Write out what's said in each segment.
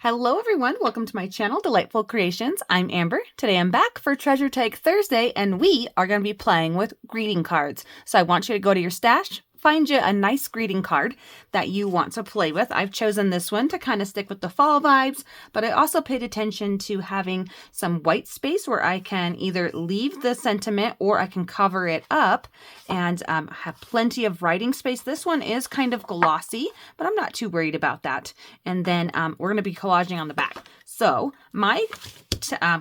Hello everyone, welcome to my channel, Delightful Creations. I'm Amber. Today I'm back for Treasure Tag Thursday and we are going to be playing with greeting cards. So I want you to go to your stash, find you a nice greeting card that you want to play with. I've chosen this one to kind of stick with the fall vibes, but I also paid attention to having some white space where I can either leave the sentiment or I can cover it up and have plenty of writing space. This one is kind of glossy, but I'm not too worried about that. And then we're going to be collaging on the back. So my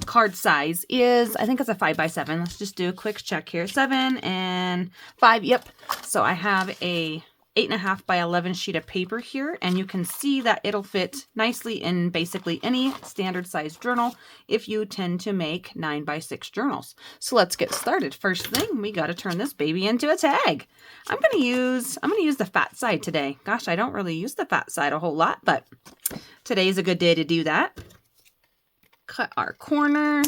card size is, I think it's a 5x7. Let's just do a quick check here. 7 and 5. Yep. So I have a 8.5 by 11 sheet of paper here, and you can see that it'll fit nicely in basically any standard size journal if you tend to make 9x6 journals. So let's get started. First thing, we got to turn this baby into a tag. I'm going to use the fat side today. Gosh, I don't really use the fat side a whole lot, but today's a good day to do that. Cut our corner.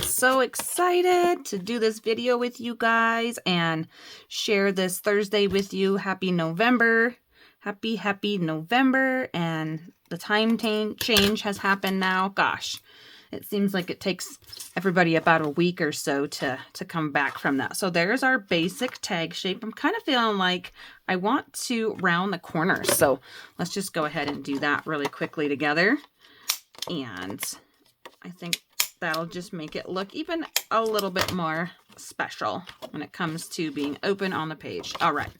So excited to do this video with you guys and share this Thursday with you. Happy November. Happy November. And the time change has happened now. Gosh, it seems like it takes everybody about a week or so to come back from that. So there's our basic tag shape. I'm kind of feeling like I want to round the corners. So let's just go ahead and do that really quickly together. And I think that'll just make it look even a little bit more special when it comes to being open on the page. All right,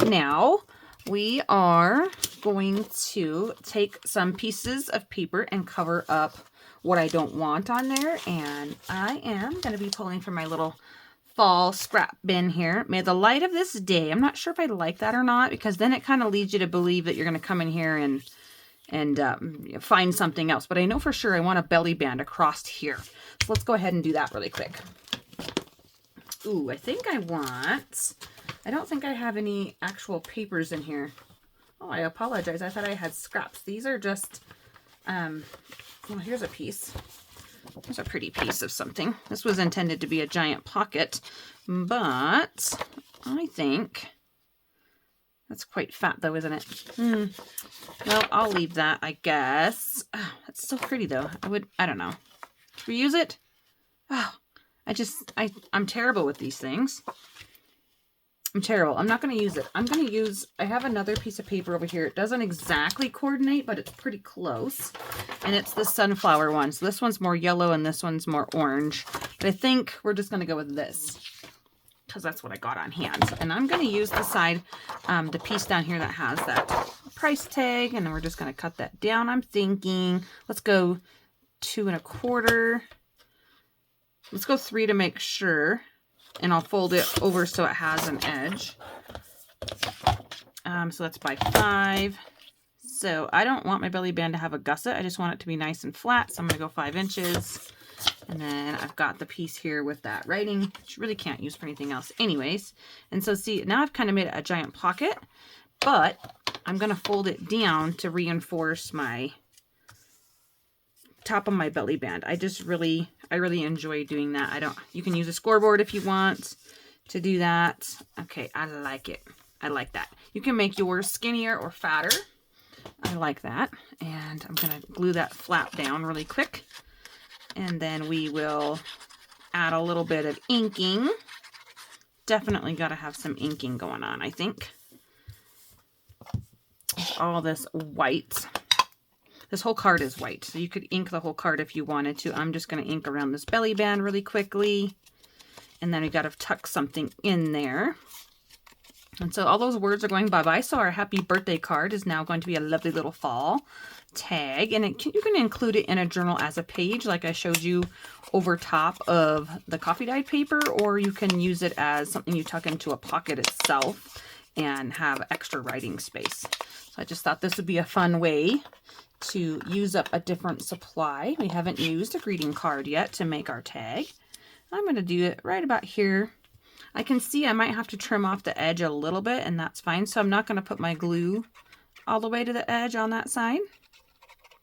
now we are going to take some pieces of paper and cover up what I don't want on there. And I am going to be pulling from my little fall scrap bin here. May the light of this day. I'm not sure if I like that or not, because then it kind of leads you to believe that you're going to come in here and find something else. But I know for sure I want a belly band across here. So let's go ahead and do that really quick. Ooh, I don't think I have any actual papers in here. Oh, I apologize. I thought I had scraps. These are just, well, here's a piece. Here's a pretty piece of something. This was intended to be a giant pocket, but I think that's quite fat though, isn't it? Well, I'll leave that, I guess. Oh, that's so pretty though. I don't know. Should we use it? Oh, I'm terrible with these things. I'm terrible. I'm not going to use it. I have another piece of paper over here. It doesn't exactly coordinate, but it's pretty close. And it's the sunflower one. So this one's more yellow and this one's more orange. But I think we're just going to go with this, because that's what I got on hand. And I'm going to use the side, the piece down here that has that price tag, and then we're just going to cut that down. I'm thinking, let's go 2 1/4. Let's go 3 to make sure, and I'll fold it over so it has an edge. So that's by 5. So I don't want my belly band to have a gusset. I just want it to be nice and flat. So I'm going to go 5 inches. And then I've got the piece here with that writing, which you really can't use for anything else anyways. And so see, now I've kind of made a giant pocket, but I'm going to fold it down to reinforce my top of my belly band. I really enjoy doing that. You can use a scoreboard if you want to do that. Okay, I like it. I like that. You can make yours skinnier or fatter. I like that. And I'm going to glue that flap down really quick. And then we will add a little bit of inking. Definitely got to have some inking going on, I think. All this white. This whole card is white, so you could ink the whole card if you wanted to. I'm just going to ink around this belly band really quickly. And then we got to tuck something in there. And so all those words are going bye-bye. So our happy birthday card is now going to be a lovely little fall tag. And you can include it in a journal as a page, like I showed you over top of the coffee dyed paper, or you can use it as something you tuck into a pocket itself and have extra writing space. So I just thought this would be a fun way to use up a different supply. We haven't used a greeting card yet to make our tag. I'm going to do it right about here. I can see I might have to trim off the edge a little bit, and that's fine. So I'm not going to put my glue all the way to the edge on that side,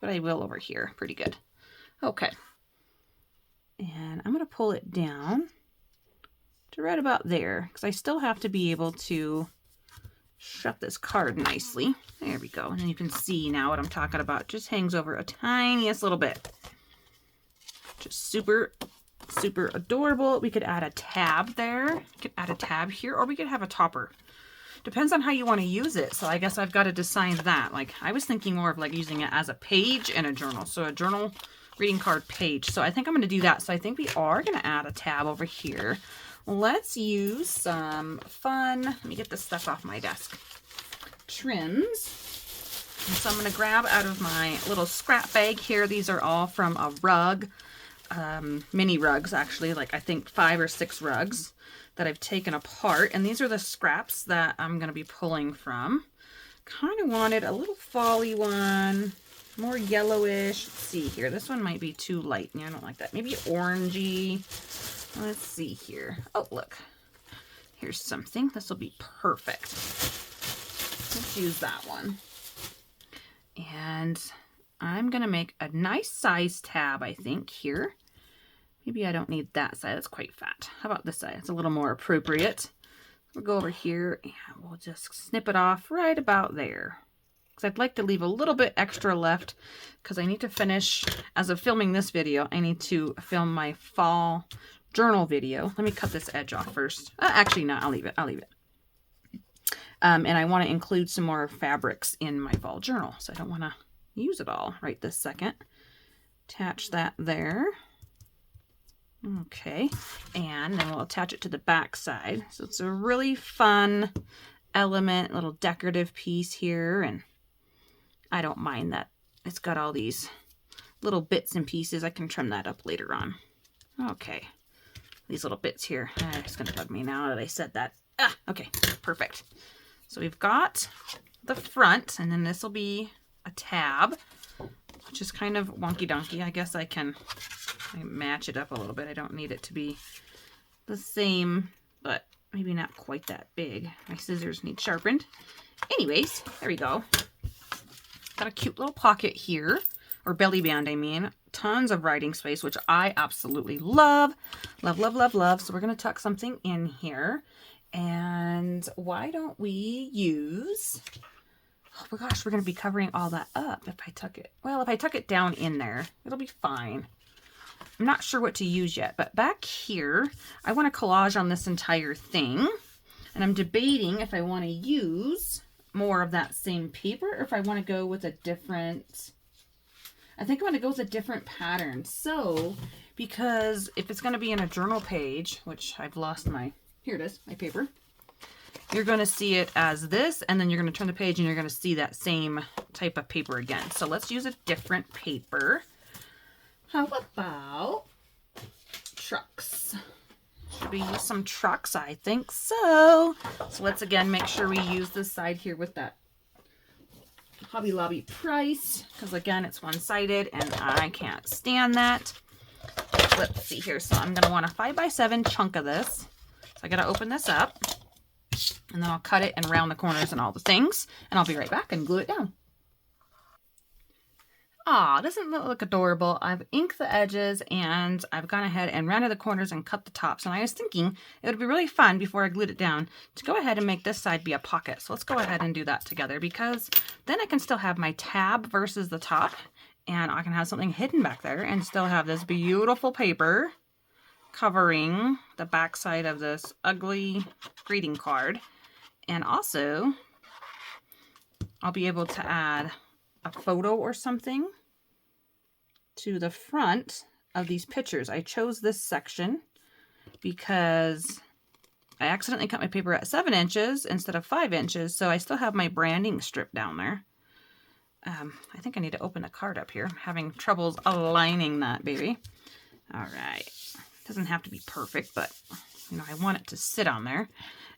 but I will over here. Pretty good. Okay. And I'm going to pull it down to right about there, because I still have to be able to shut this card nicely. There we go. And then you can see now what I'm talking about. It just hangs over a tiniest little bit. Just super, super adorable. We could add a tab there. We could add a tab here, or we could have a topper. Depends on how you want to use it. So I guess I've got to decide that. Like, I was thinking more of like using it as a page in a journal. So a journal greeting card page. So I think I'm going to do that. So I think we are going to add a tab over here. Let's use some fun, let me get this stuff off my desk, trims. And so I'm going to grab out of my little scrap bag here. These are all from a rug, mini rugs actually, like I think 5 or 6 rugs that I've taken apart. And these are the scraps that I'm going to be pulling from. Kind of wanted a little fall-y one, more yellowish. Let's see here. This one might be too light. Yeah, I don't like that. Maybe orangey. Let's see here. Oh, look. Here's something. This will be perfect. Let's use that one. And I'm going to make a nice size tab, I think, here. Maybe I don't need that side. That's quite fat. How about this side? It's a little more appropriate. We'll go over here and we'll just snip it off right about there. Because I'd like to leave a little bit extra left because I need to finish, as of filming this video, I need to film my fall journal video. Let me cut this edge off first. Actually, no, I'll leave it. I'll leave it. And I want to include some more fabrics in my fall journal, so I don't want to use it all right this second. Attach that there. Okay, and then we'll attach it to the back side. So it's a really fun element, little decorative piece here, and I don't mind that it's got all these little bits and pieces. I can trim that up later on. Okay. These little bits here. It's going to bug me now that I said that. Okay, perfect. So we've got the front, and then this will be a tab, which is kind of wonky-donkey. I guess I can match it up a little bit. I don't need it to be the same, but maybe not quite that big. My scissors need sharpened. Anyways, there we go. Got a cute little pocket here, or belly band, I mean. Tons of writing space, which I absolutely love. Love, love, love, love. So we're going to tuck something in here. And why don't we use... Oh my gosh, we're going to be covering all that up if I tuck it. Well, if I tuck it down in there, it'll be fine. I'm not sure what to use yet, but back here, I want to collage on this entire thing. And I'm debating if I want to use more of that same paper or if I want to go with a different... I think I'm going to go with a different pattern. So, because if it's going to be in a journal page, which I've lost my, here it is, my paper. You're going to see it as this, and then you're going to turn the page and you're going to see that same type of paper again. So let's use a different paper. How about trucks? Should we use some trucks? I think so. So let's again make sure we use this side here with that Hobby Lobby price, because again it's one-sided and I can't stand that. Let's see here. So I'm going to want a 5x7 chunk of this. So I got to open this up, and then I'll cut it and round the corners and all the things, and I'll be right back and glue it down. Aw, doesn't that look adorable? I've inked the edges and I've gone ahead and rounded the corners and cut the tops. And I was thinking it would be really fun before I glued it down to go ahead and make this side be a pocket. So let's go ahead and do that together, because then I can still have my tab versus the top, and I can have something hidden back there and still have this beautiful paper covering the back side of this ugly greeting card. And also I'll be able to add a photo or something to the front of these pictures. I chose this section because I accidentally cut my paper at 7 inches instead of 5 inches, so I still have my branding strip down there. I think I need to open the card up here. I'm having troubles aligning that baby. All right. Doesn't have to be perfect, but you know, I want it to sit on there.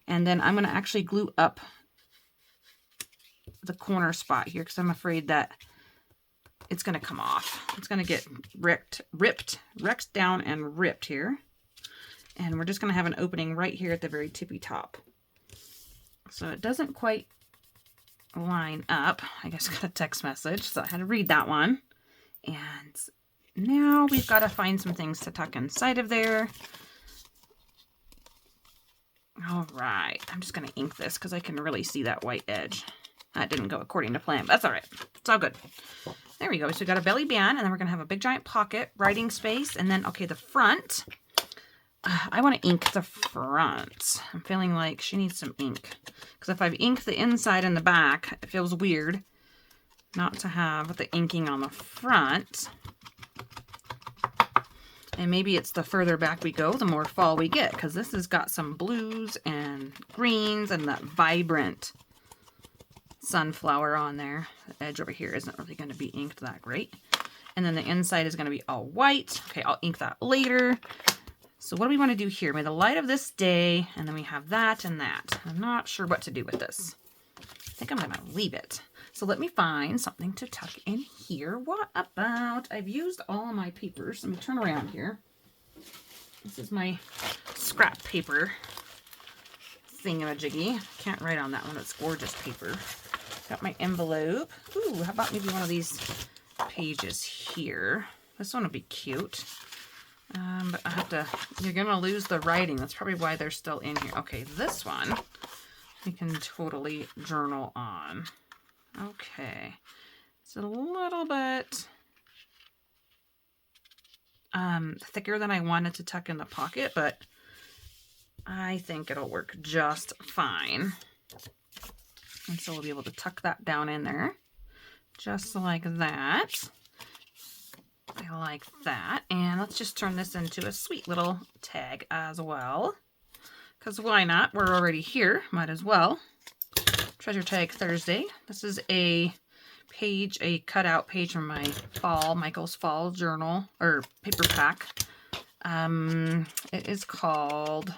And then I'm going to actually glue up the corner spot here because I'm afraid that it's going to come off. It's going to get ripped down and ripped here. And we're just going to have an opening right here at the very tippy top. So it doesn't quite line up. I guess I got a text message, so I had to read that one. And now we've got to find some things to tuck inside of there. All right, I'm just going to ink this because I can really see that white edge. That didn't go according to plan, but that's all right. It's all good. There we go. So we got a belly band, and then we're going to have a big giant pocket, writing space, and then, okay, the front. I want to ink the front. I'm feeling like she needs some ink. Because if I've inked the inside and the back, it feels weird not to have the inking on the front. And maybe it's the further back we go, the more fall we get. Because this has got some blues and greens and that vibrant sunflower on there. The edge over here isn't really going to be inked that great. And then the inside is going to be all white. Okay, I'll ink that later. So what do we want to do here? May the light of this day, and then we have that and that. I'm not sure what to do with this. I think I'm going to leave it. So let me find something to tuck in here. What about, I've used all my papers. Let me turn around here. This is my scrap paper thingamajiggy. Can't write on that one. It's gorgeous paper. Got my envelope. Ooh, how about maybe one of these pages here? This one would be cute. But I have to, you're going to lose the writing. That's probably why they're still in here. Okay, this one we can totally journal on. Okay. It's a little bit thicker than I wanted to tuck in the pocket, but I think it'll work just fine. And so we'll be able to tuck that down in there just like that. I like that. And let's just turn this into a sweet little tag as well. Because why not? We're already here. Might as well. Treasure Tag Thursday. This is a page, a cutout page from my Michael's Fall journal, or paper pack. It is called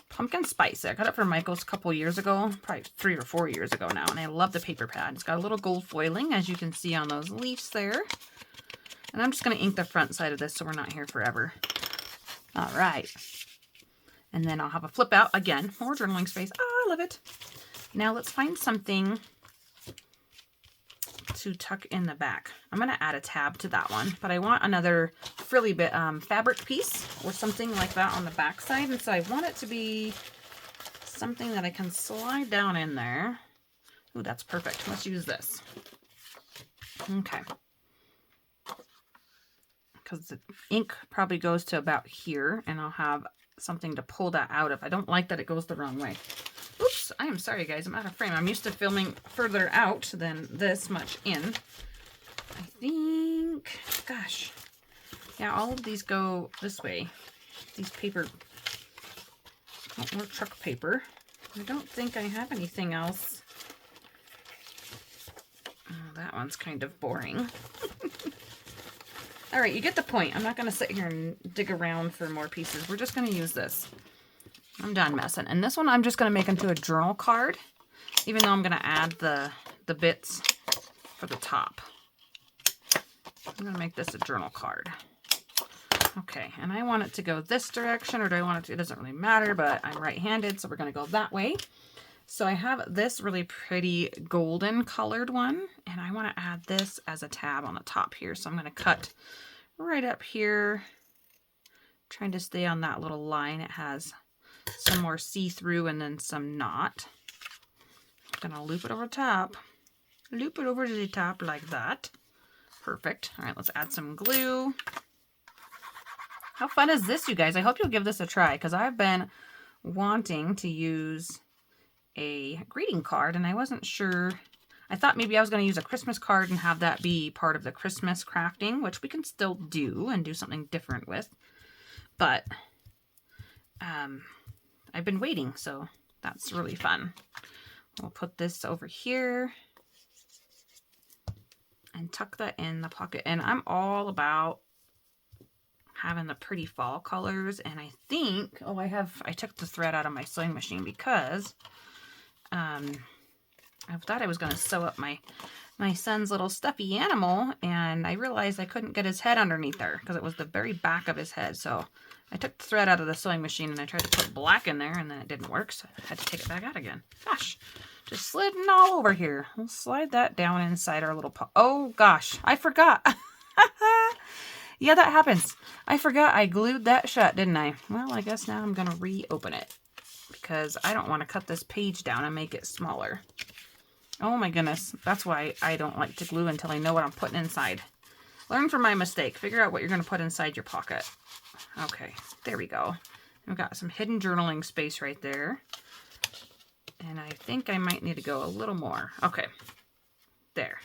Pumpkin Spice. I got it from Michael's a couple years ago, probably 3 or 4 years ago now, and I love the paper pad. It's got a little gold foiling, as you can see on those leaves there. And I'm just going to ink the front side of this so we're not here forever. All right. And then I'll have a flip out again. More journaling space. Oh, I love it. Now let's find something to tuck in the back. I'm going to add a tab to that one, but I want another frilly bit fabric piece or something like that on the back side. And so I want it to be something that I can slide down in there. Ooh, that's perfect. Let's use this. Okay. Because the ink probably goes to about here, and I'll have something to pull that out of. I don't like that it goes the wrong way. Oops, I am sorry guys, I'm out of frame. I'm used to filming further out than this much in. I think, gosh, yeah, all of these go this way. These paper, more truck paper. I don't think I have anything else. Oh, that one's kind of boring. All right, you get the point. I'm not going to sit here and dig around for more pieces. We're just going to use this. I'm done messing. And this one I'm just going to make into a journal card, even though I'm going to add the bits for the top. I'm going to make this a journal card. Okay, and I want it to go this direction, or do I want it to? It doesn't really matter, but I'm right-handed, so we're going to go that way. So I have this really pretty golden colored one, and I want to add this as a tab on the top here. So I'm going to cut right up here, trying to stay on that little line. It has some more see-through and then some not. I'm going to loop it over top. Loop it over to the top like that. Perfect. All right, let's add some glue. How fun is this, you guys? I hope you'll give this a try, because I've been wanting to use a greeting card, and I wasn't sure. I thought maybe I was going to use a Christmas card and have that be part of the Christmas crafting, which we can still do and do something different with. But I've been waiting, so that's really fun. We'll put this over here and tuck that in the pocket. And I'm all about having the pretty fall colors. And I think, oh, I took the thread out of my sewing machine because I thought I was going to sew up my son's little stuffy animal, and I realized I couldn't get his head underneath there because it was the very back of his head. So I took the thread out of the sewing machine and I tried to put black in there, and then it didn't work, so I had to take it back out again. Gosh, just sliding all over here. We'll slide that down inside our little pot. Oh gosh, I forgot. Yeah, that happens. I forgot I glued that shut, didn't I? Well, I guess now I'm going to reopen it, because I don't want to cut this page down and make it smaller. Oh my goodness. That's why I don't like to glue until I know what I'm putting inside. Learn from my mistake. Figure out what you're going to put inside your pocket. Okay, there we go. We've got some hidden journaling space right there. And I think I might need to go a little more. Okay, there.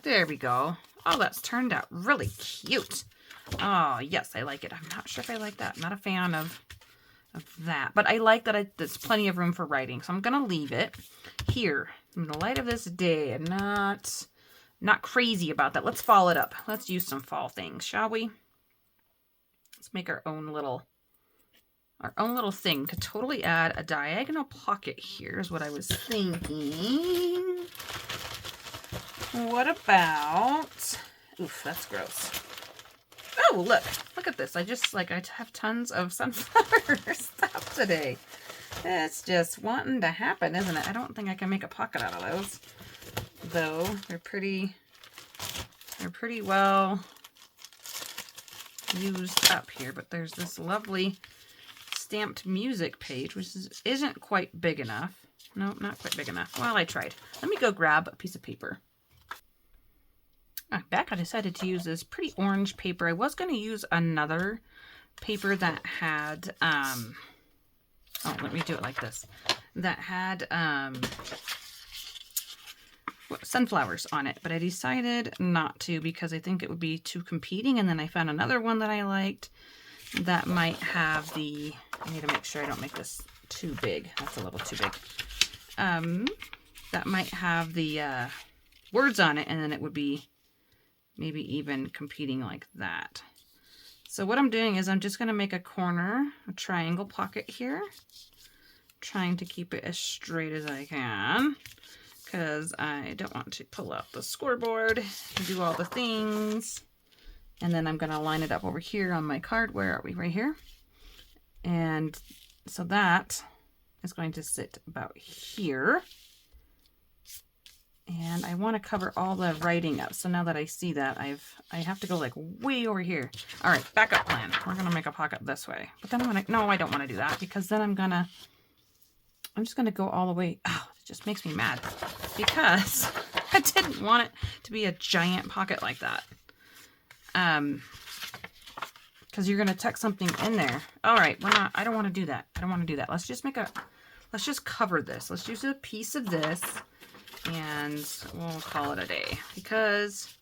There we go. Oh, that's turned out really cute. Oh, yes, I like it. I'm not sure if I like that. I'm not a fan of that. But I like that there's plenty of room for writing. So I'm going to leave it here in the light of this day and not crazy about that. Let's fall it up. Let's use some fall things, shall we? Let's make our own little thing. Could totally add a diagonal pocket here is what I was thinking. What about... Oof, that's gross. Oh, look at this. I have tons of sunflower stuff today. It's just wanting to happen, isn't it? I don't think I can make a pocket out of those, though. They're pretty well used up here, but there's this lovely stamped music page, which isn't quite big enough. Nope, not quite big enough. Well, I tried. Let me go grab a piece of paper. Back, I decided to use this pretty orange paper. I was going to use another paper that had, oh, let me do it like this. That had sunflowers on it, but I decided not to because I think it would be too competing. And then I found another one that I liked that might have I need to make sure I don't make this too big. That's a little too big. That might have the words on it, and then it would be maybe even competing like that. So what I'm doing is I'm just going to make a triangle pocket here, trying to keep it as straight as I can because I don't want to pull out the scoreboard and do all the things. And then I'm going to line it up over here on my card. Where are we? Right here. And so that is going to sit about here. And I want to cover all the writing up. So now that I see that, I have to go like way over here. All right, backup plan. We're going to make a pocket this way. But then no, I don't want to do that because then I'm just going to go all the way. Oh, it just makes me mad because I didn't want it to be a giant pocket like that. Because you're going to tuck something in there. All right, I don't want to do that. I don't want to do that. Let's just cover this. Let's use a piece of this. And we'll call it a day because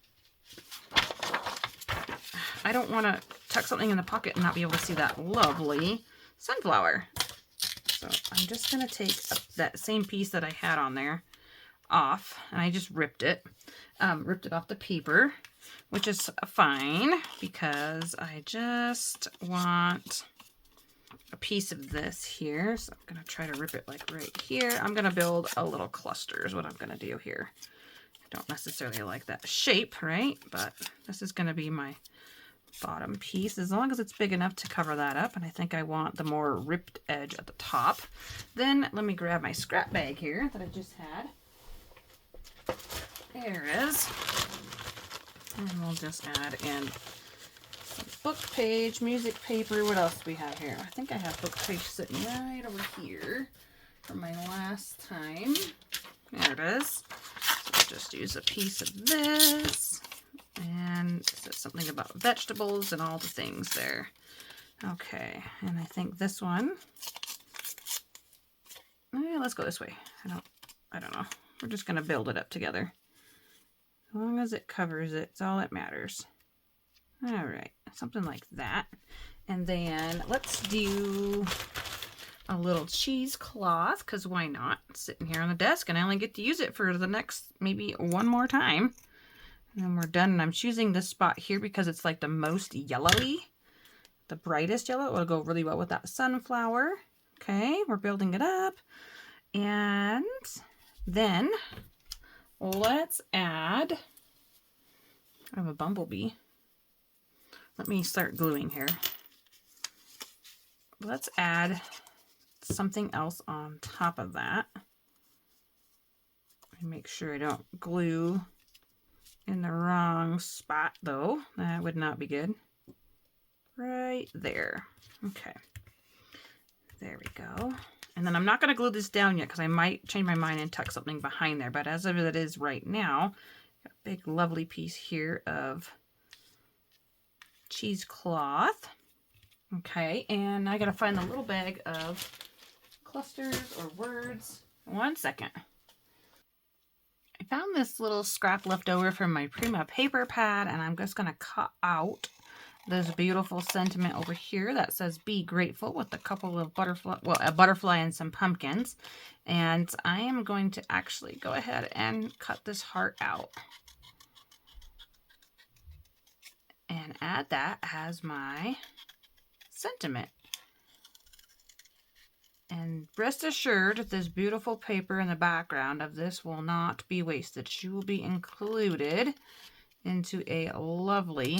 I don't want to tuck something in the pocket and not be able to see that lovely sunflower. So I'm just going to take that same piece that I had on there off, and I just ripped it off the paper, which is fine because I just want a piece of this here. So I'm going to try to rip it like right here. I'm going to build a little cluster is what I'm going to do here. I don't necessarily like that shape, right? But this is going to be my bottom piece as long as it's big enough to cover that up. And I think I want the more ripped edge at the top. Then let me grab my scrap bag here that I just had. There it is. And we'll just add in book page, music paper. What else do we have here? I think I have book page sitting right over here from my last time. There it is. So we'll just use a piece of this. And it says something about vegetables and all the things there. Okay, and I think this one. Let's go this way. I don't know. We're just going to build it up together. As long as it covers it, it's all that matters. All right, something like that. And then let's do a little cheesecloth, because why not? It's sitting here on the desk, and I only get to use it for the next maybe one more time. And then we're done. And I'm choosing this spot here because it's like the most yellowy, the brightest yellow. It will go really well with that sunflower. Okay, we're building it up. And then let's add, I have a bumblebee. Let me start gluing here. Let's add something else on top of that. Make sure I don't glue in the wrong spot though. That would not be good. Right there. Okay. There we go. And then I'm not going to glue this down yet because I might change my mind and tuck something behind there. But as of it is right now, got a big lovely piece here of cheesecloth. Okay, and I got to find the little bag of clusters or words. 1 second. I found this little scrap left over from my Prima paper pad, and I'm just going to cut out this beautiful sentiment over here that says be grateful with a couple of a butterfly and some pumpkins. And I am going to actually go ahead and cut this heart out and add that as my sentiment. And rest assured, this beautiful paper in the background of this will not be wasted. She will be included into a lovely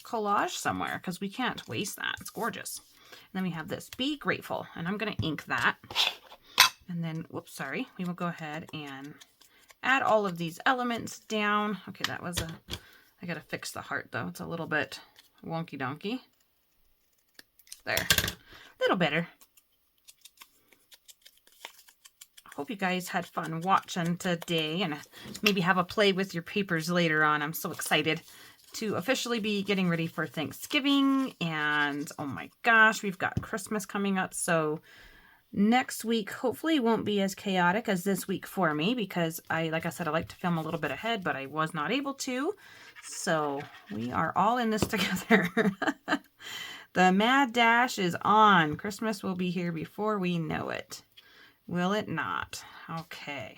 collage somewhere because we can't waste that. It's gorgeous. And then we have this, be grateful. And I'm going to ink that. And then, whoops, sorry. We will go ahead and add all of these elements down. Okay, that was I got to fix the heart though. It's a little bit wonky donkey. There. A little better. Hope you guys had fun watching today and maybe have a play with your papers later on. I'm so excited to officially be getting ready for Thanksgiving, and oh my gosh, we've got Christmas coming up. So next week hopefully won't be as chaotic as this week for me because like I said, I like to film a little bit ahead, but I was not able to. So we are all in this together. The mad dash is on. Christmas will be here before we know it. Will it not? Okay.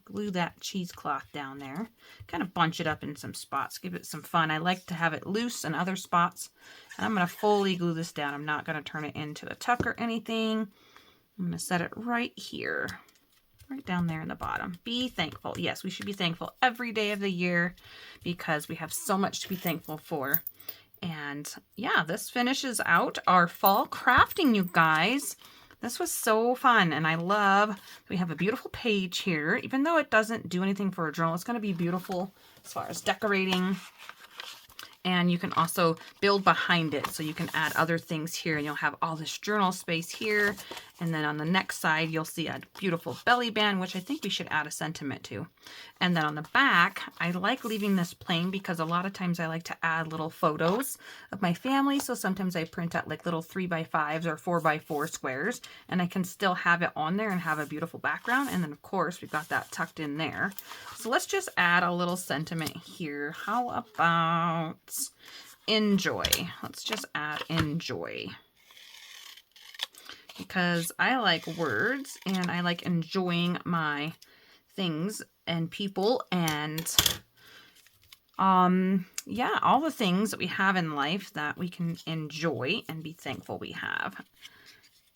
Glue that cheesecloth down there. Kind of bunch it up in some spots. Give it some fun. I like to have it loose in other spots. And I'm going to fully glue this down. I'm not going to turn it into a tuck or anything. I'm going to set it right here. Right down there in the bottom. Be thankful. Yes, we should be thankful every day of the year because we have so much to be thankful for. And yeah, this finishes out our fall crafting, you guys. This was so fun, and I love we have a beautiful page here. Even though it doesn't do anything for a journal, it's going to be beautiful as far as decorating. And you can also build behind it, so you can add other things here, and you'll have all this journal space here. And then on the next side, you'll see a beautiful belly band, which I think we should add a sentiment to. And then on the back, I like leaving this plain because a lot of times I like to add little photos of my family. So sometimes I print out like little 3x5s or 4x4 squares, and I can still have it on there and have a beautiful background. And then of course, we've got that tucked in there. So let's just add a little sentiment here. How about enjoy? Let's just add enjoy. Because I like words and I like enjoying my things and people and yeah, all the things that we have in life that we can enjoy and be thankful we have.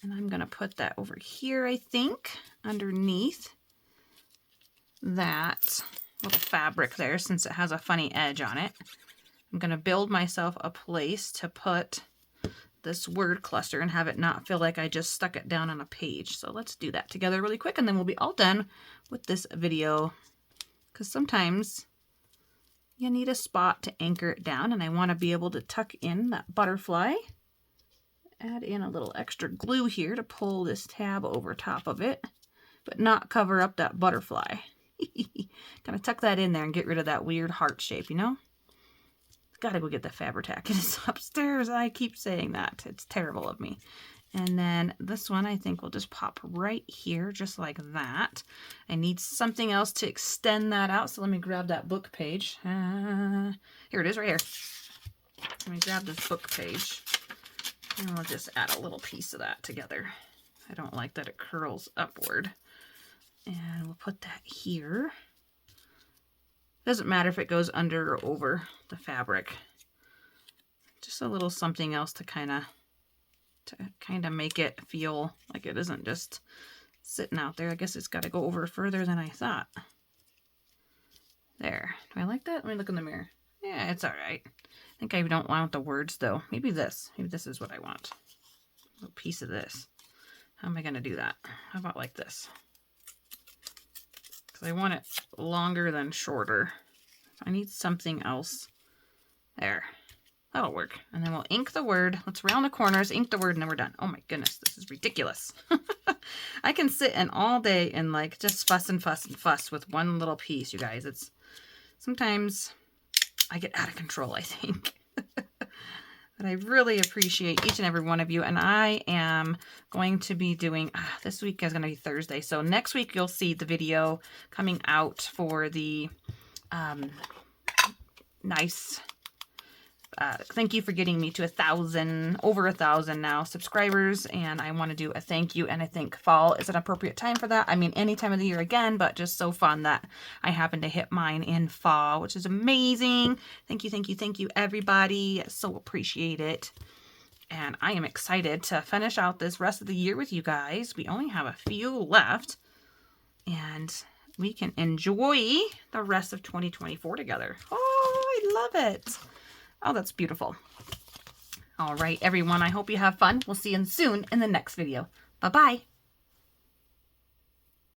And I'm going to put that over here, I think, underneath that little fabric there since it has a funny edge on it. I'm going to build myself a place to put this word cluster and have it not feel like I just stuck it down on a page. So let's do that together really quick and then we'll be all done with this video. Because sometimes you need a spot to anchor it down, and I want to be able to tuck in that butterfly. Add in a little extra glue here to pull this tab over top of it, but not cover up that butterfly. Gonna tuck that in there and get rid of that weird heart shape, you know? Gotta go get the Fabri-Tac. It is upstairs. I keep saying that. It's terrible of me. And then this one I think will just pop right here, just like that. I need something else to extend that out, so let me grab that book page. Here it is, right here. Let me grab this book page, and we'll just add a little piece of that together. I don't like that it curls upward. And we'll put that here. Doesn't matter if it goes under or over the fabric. Just a little something else to kind of make it feel like it isn't just sitting out there. I guess it's got to go over further than I thought. There. Do I like that? Let me look in the mirror. Yeah, it's all right. I think I don't want the words though. Maybe this. Maybe this is what I want. A little piece of this. How am I going to do that? How about like this? Because I want it longer than shorter. I need something else. There. That'll work. And then we'll ink the word. Let's round the corners, ink the word, and then we're done. Oh my goodness, this is ridiculous. I can sit in all day and like just fuss and fuss and fuss with one little piece, you guys. It's sometimes I get out of control, I think. But I really appreciate each and every one of you. And I am going to be doing, this week is going to be Thursday. So next week you'll see the video coming out for the nice, thank you for getting me to 1,000, over 1,000 now subscribers. And I want to do a thank you. And I think fall is an appropriate time for that. I mean, any time of the year again, but just so fun that I happen to hit mine in fall, which is amazing. Thank you, thank you, thank you, everybody. So appreciate it. And I am excited to finish out this rest of the year with you guys. We only have a few left. And we can enjoy the rest of 2024 together. Oh, I love it. Oh, that's beautiful. All right, everyone. I hope you have fun. We'll see you soon in the next video. Bye-bye.